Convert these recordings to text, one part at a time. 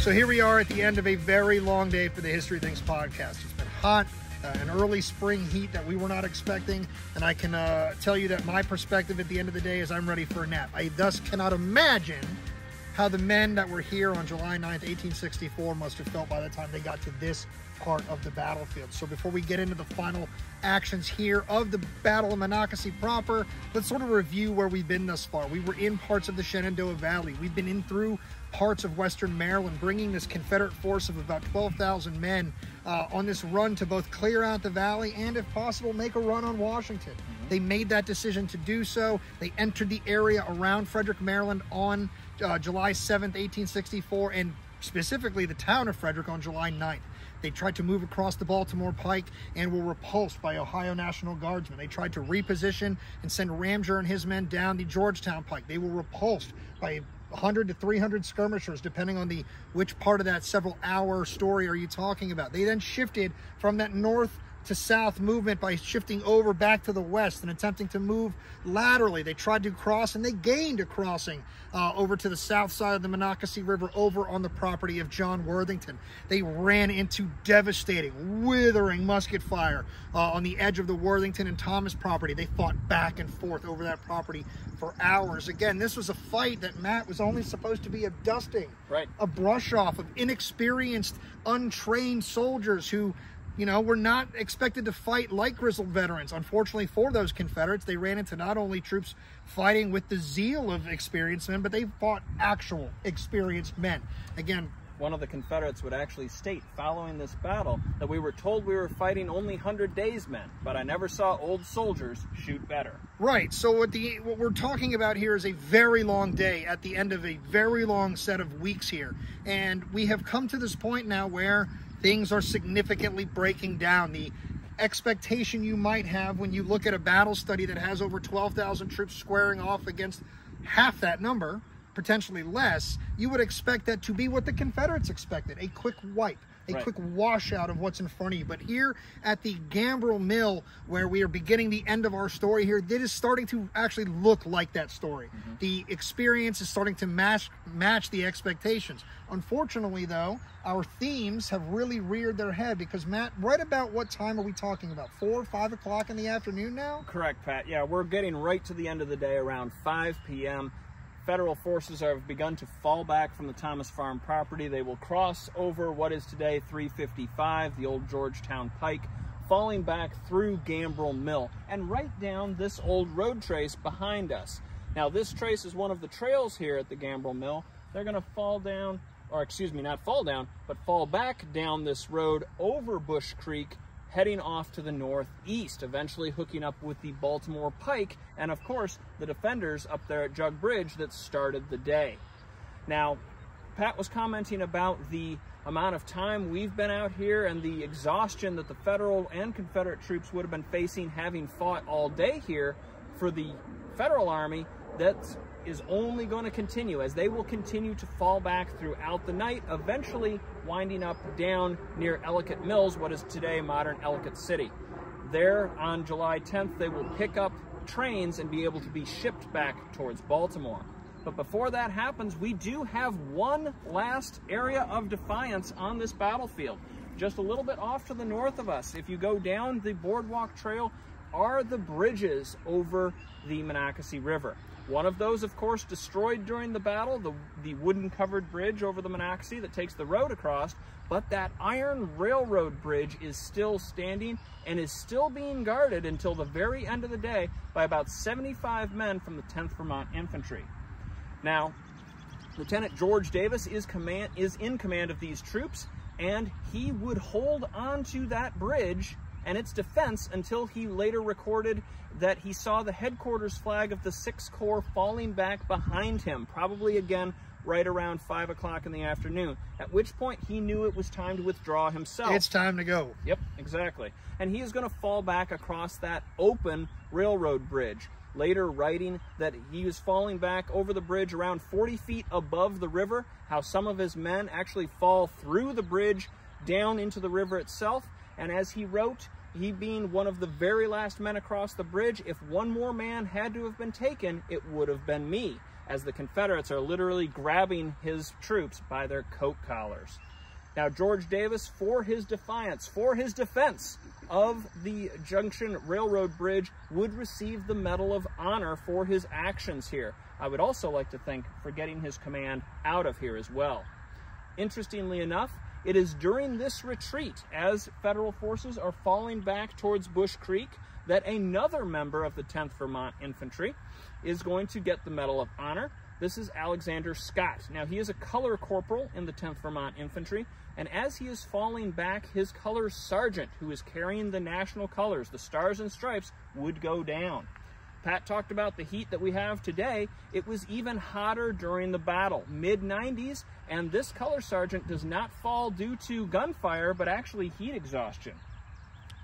So here we are at the end of a very long day for the History Things podcast. It's been hot, an early spring heat that we were not expecting, and I can tell you that my perspective at the end of the day is I'm ready for a nap. I thus cannot imagine how the men that were here on July 9th, 1864 must have felt by the time they got to this part of the battlefield. So before we get into the final actions here of the Battle of Monocacy proper, let's sort of review where we've been thus far. We were in parts of the Shenandoah Valley. We've been in through parts of Western Maryland, bringing this Confederate force of about 12,000 men on this run to both clear out the valley and, if possible, make a run on Washington. They made that decision to do so. They entered the area around Frederick, Maryland on July 7th, 1864, and specifically the town of Frederick on July 9th. They tried to move across the Baltimore Pike and were repulsed by Ohio National Guardsmen. They tried to reposition and send Ramseur and his men down the Georgetown Pike. They were repulsed by 100 to 300 skirmishers, depending on which part of that several-hour story are you talking about. They then shifted from that north to south movement by shifting over back to the west and attempting to move laterally. They tried to cross, and they gained a crossing over to the south side of the Monocacy River over on the property of John Worthington. They ran into devastating, withering musket fire on the edge of the Worthington and Thomas property. They fought back and forth over that property for hours. Again, this was a fight that, Matt, was only supposed to be a dusting, right, a brush off of inexperienced, untrained soldiers who, you know, were not expected to fight like grizzled veterans. Unfortunately for those Confederates, they ran into not only troops fighting with the zeal of experienced men, but they fought actual experienced men. Again, one of the Confederates would actually state following this battle that we were told we were fighting only 100 days men, but I never saw old soldiers shoot better. Right, so what we're talking about here is a very long day at the end of a very long set of weeks here. And we have come to this point now where things are significantly breaking down. The expectation you might have when you look at a battle study that has over 12,000 troops squaring off against half that number, potentially less, you would expect that to be what the Confederates expected, a quick wipe, a right, quick washout of what's in front of you. But here at the Gambrel Mill, where we are beginning the end of our story here, it is starting to actually look like that story. The experience is starting to match the expectations. Unfortunately, though, our themes have really reared their head because, Matt, right about what time are we talking about? 4 or 5 o'clock in the afternoon now? Correct, Pat. Yeah, we're getting right to the end of the day around 5 p.m. Federal forces have begun to fall back from the Thomas Farm property. They will cross over what is today 355, the old Georgetown Pike, falling back through Gambrel Mill and right down this old road trace behind us. Now, this trace is one of the trails here at the Gambrel Mill. They're going to fall down, or excuse me, not fall down, but fall back down this road over Bush Creek, heading off to the northeast, eventually hooking up with the Baltimore Pike and, of course, the defenders up there at Jug Bridge that started the day. Now, Pat was commenting about the amount of time we've been out here and the exhaustion that the Federal and Confederate troops would have been facing having fought all day here. For the Federal Army, that is only going to continue as they will continue to fall back throughout the night, eventually winding up down near Ellicott Mills, what is today modern Ellicott City. There on July 10th, they will pick up trains and be able to be shipped back towards Baltimore. But before that happens, we do have one last area of defiance on this battlefield. Just a little bit off to the north of us, if you go down the boardwalk trail, are the bridges over the Monocacy River. One of those, of course, destroyed during the battle, the wooden-covered bridge over the Monocacy that takes the road across, but that iron railroad bridge is still standing and is still being guarded until the very end of the day by about 75 men from the 10th Vermont Infantry. Now, Lieutenant George Davis is in command of these troops, and he would hold on to that bridge and its defense until he later recorded that he saw the headquarters flag of the 6th Corps falling back behind him, probably again right around 5 o'clock in the afternoon, at which point he knew it was time to withdraw himself. It's time to go. Yep, exactly. And he is going to fall back across that open railroad bridge, later writing that he was falling back over the bridge around 40 feet above the river, how some of his men actually fall through the bridge down into the river itself, and as he wrote, he being one of the very last men across the bridge, if one more man had to have been taken, it would have been me. as the Confederates are literally grabbing his troops by their coat collars. Now, George Davis, for his defiance, for his defense of the Junction Railroad Bridge, would receive the Medal of Honor for his actions here. I would also like to thank for getting his command out of here as well. Interestingly enough, it is during this retreat, as Federal forces are falling back towards Bush Creek, that another member of the 10th Vermont Infantry is going to get the Medal of Honor. This is Alexander Scott. Now, he is a color corporal in the 10th Vermont Infantry, and as he is falling back, his color sergeant, who is carrying the national colors, the Stars and Stripes, would go down. Pat talked about the heat that we have today. It was even hotter during the battle, mid-90s, and this color sergeant does not fall due to gunfire, but actually heat exhaustion.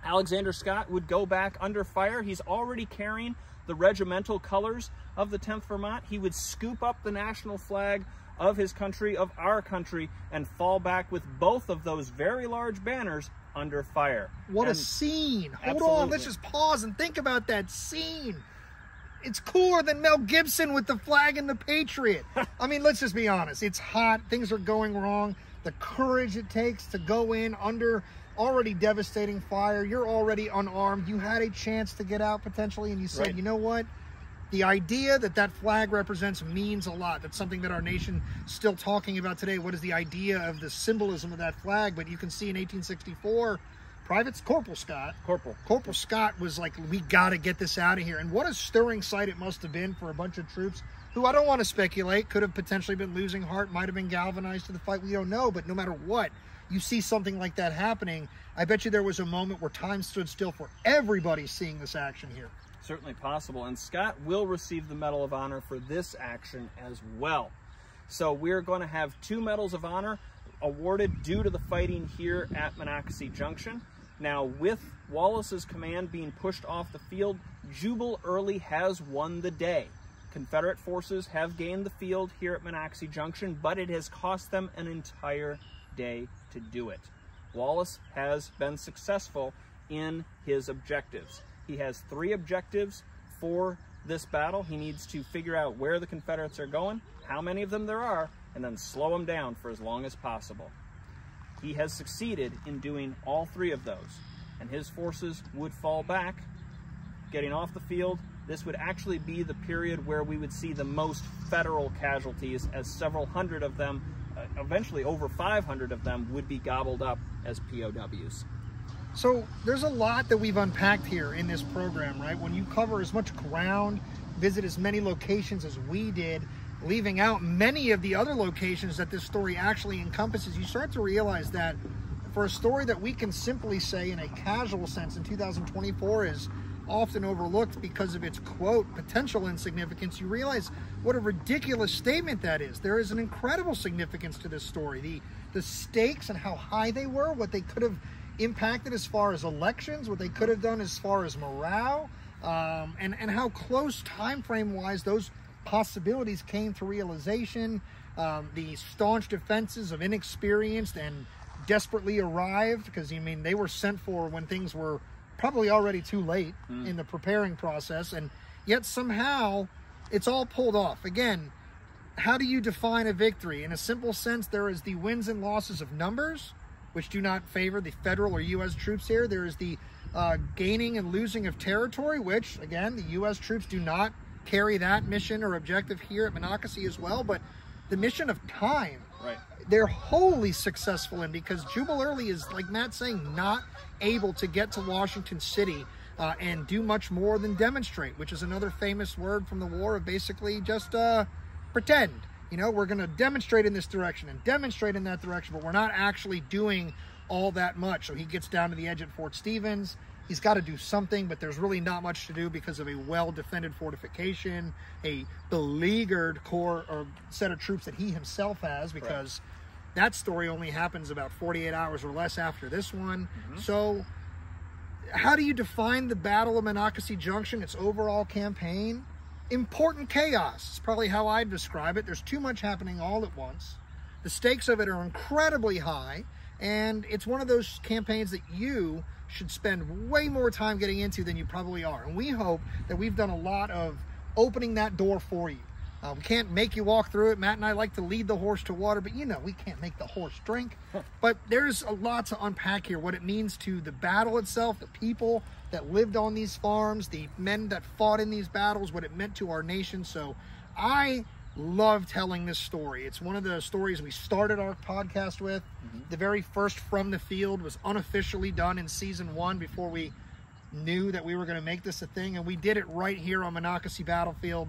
Alexander Scott would go back under fire. He's already carrying the regimental colors of the 10th Vermont. He would scoop up the national flag of his country, of our country, and fall back with both of those very large banners under fire. What a scene. Hold Absolutely. on, let's just pause and think about that scene. It's cooler than Mel Gibson with the flag and the Patriot. I mean, let's just be honest. It's hot. Things are going wrong. The courage it takes to go in under already devastating fire. You're already unarmed. You had a chance to get out potentially, and you said, right. You know what? The idea that that flag represents means a lot. That's something that our nation is still talking about today. What is the idea of the symbolism of that flag? But you can see in 1864, Corporal Scott was like, we got to get this out of here. And what a stirring sight it must have been for a bunch of troops who, I don't want to speculate, could have potentially been losing heart, might have been galvanized to the fight. We don't know. But no matter what, you see something like that happening, I bet you there was a moment where time stood still for everybody seeing this action here. Certainly possible. And Scott will receive the Medal of Honor for this action as well. So we're going to have 2 Medals of Honor awarded due to the fighting here at Monocacy Junction. Now, with Wallace's command being pushed off the field, Jubal Early has won the day. Confederate forces have gained the field here at Monocacy Junction, but it has cost them an entire day to do it. Wallace has been successful in his objectives. He has 3 objectives for this battle. He needs to figure out where the Confederates are going, how many of them there are, and then slow them down for as long as possible. He has succeeded in doing all 3 of those, and his forces would fall back, getting off the field. This would actually be the period where we would see the most Federal casualties, as several hundred of them, eventually over 500 of them, would be gobbled up as POWs. So there's a lot that we've unpacked here in this program, right? When you cover as much ground, visit as many locations as we did, leaving out many of the other locations that this story actually encompasses, you start to realize that for a story that we can simply say in a casual sense in 2024 is often overlooked because of its, quote, potential insignificance, you realize what a ridiculous statement that is. There is an incredible significance to this story. The stakes and how high they were, what they could have impacted as far as elections, what they could have done as far as morale, and how close time frame wise those possibilities came to realization. The staunch defenses of inexperienced and desperately arrived, because I mean they were sent for when things were probably already too late in the preparing process, and yet somehow it's all pulled off. Again, how do you define a victory? In a simple sense, there is the wins and losses of numbers, which do not favor the Federal or U.S. troops here. There is the gaining and losing of territory, which, again, the U.S. troops do not carry that mission or objective here at Monocacy as well. But the mission of time, right, they're wholly successful in, because Jubal Early is, like Matt's saying, not able to get to Washington City and do much more than demonstrate, which is another famous word from the war of basically just pretend. You know, we're going to demonstrate in this direction and demonstrate in that direction, but we're not actually doing all that much. So he gets down to the edge at Fort Stevens. He's got to do something, but there's really not much to do because of a well-defended fortification, a beleaguered corps or set of troops that he himself has, because that story only happens about 48 hours or less after this one. So how do you define the Battle of Monocacy Junction, its overall campaign? Important chaos is probably how I'd describe it. There's too much happening all at once. The stakes of it are incredibly high, and it's one of those campaigns that you should spend way more time getting into than you probably are. And we hope that we've done a lot of opening that door for you. We can't make you walk through it. Matt and I like to lead the horse to water, but we can't make the horse drink. But there's a lot to unpack here, what it means to the battle itself, the people that lived on these farms, the men that fought in these battles, what it meant to our nation. So I love telling this story. It's one of the stories we started our podcast with. The very first From the Field was unofficially done in season 1 before we knew that we were going to make this a thing, and we did it right here on Monocacy Battlefield.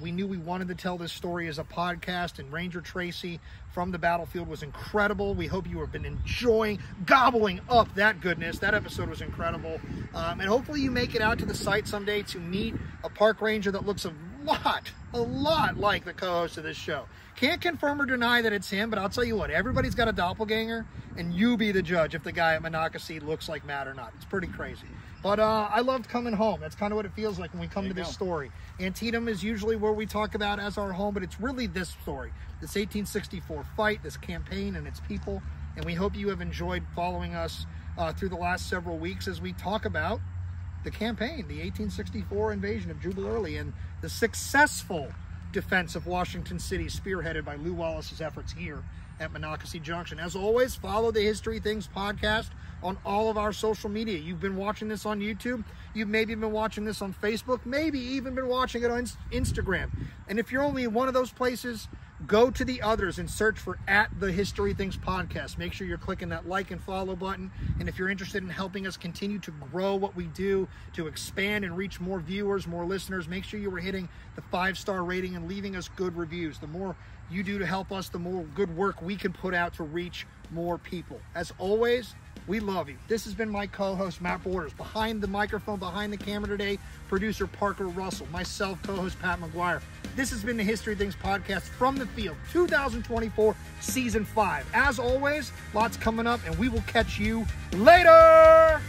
We knew we wanted to tell this story as a podcast, and Ranger Tracy from the battlefield was incredible. We hope you have been enjoying, gobbling up that goodness. That episode was incredible. And hopefully you make it out to the site someday to meet a park ranger that looks a lot like the co-host of this show. Can't confirm or deny that it's him, but I'll tell you what, everybody's got a doppelganger, and you be the judge if the guy at Monocacy looks like Matt or not. It's pretty crazy. But I loved coming home. That's kind of what it feels like when we come to this story. Antietam is usually where we talk about as our home, but it's really this story, this 1864 fight, this campaign and its people. And we hope you have enjoyed following us through the last several weeks as we talk about the campaign, the 1864 invasion of Jubal Early, and the successful defense of Washington City, spearheaded by Lew Wallace's efforts here at Monocacy Junction. As always, follow the History Things podcast on all of our social media. You've been watching this on YouTube. You've maybe been watching this on Facebook, maybe even been watching it on Instagram. And if you're only in one of those places, go to the others and search for @the History Things podcast. Make sure you're clicking that like and follow button. And if you're interested in helping us continue to grow what we do, to expand and reach more viewers, more listeners, make sure you are hitting the 5-star rating and leaving us good reviews. The more you do to help us, the more good work we can put out to reach more people. As always, we love you. This has been my co-host, Matt Borders. Behind the microphone, behind the camera today, producer Parker Russell. Myself, co-host Pat McGuire. This has been the History Things podcast From the Field, 2024, Season 5. As always, lots coming up, and we will catch you later!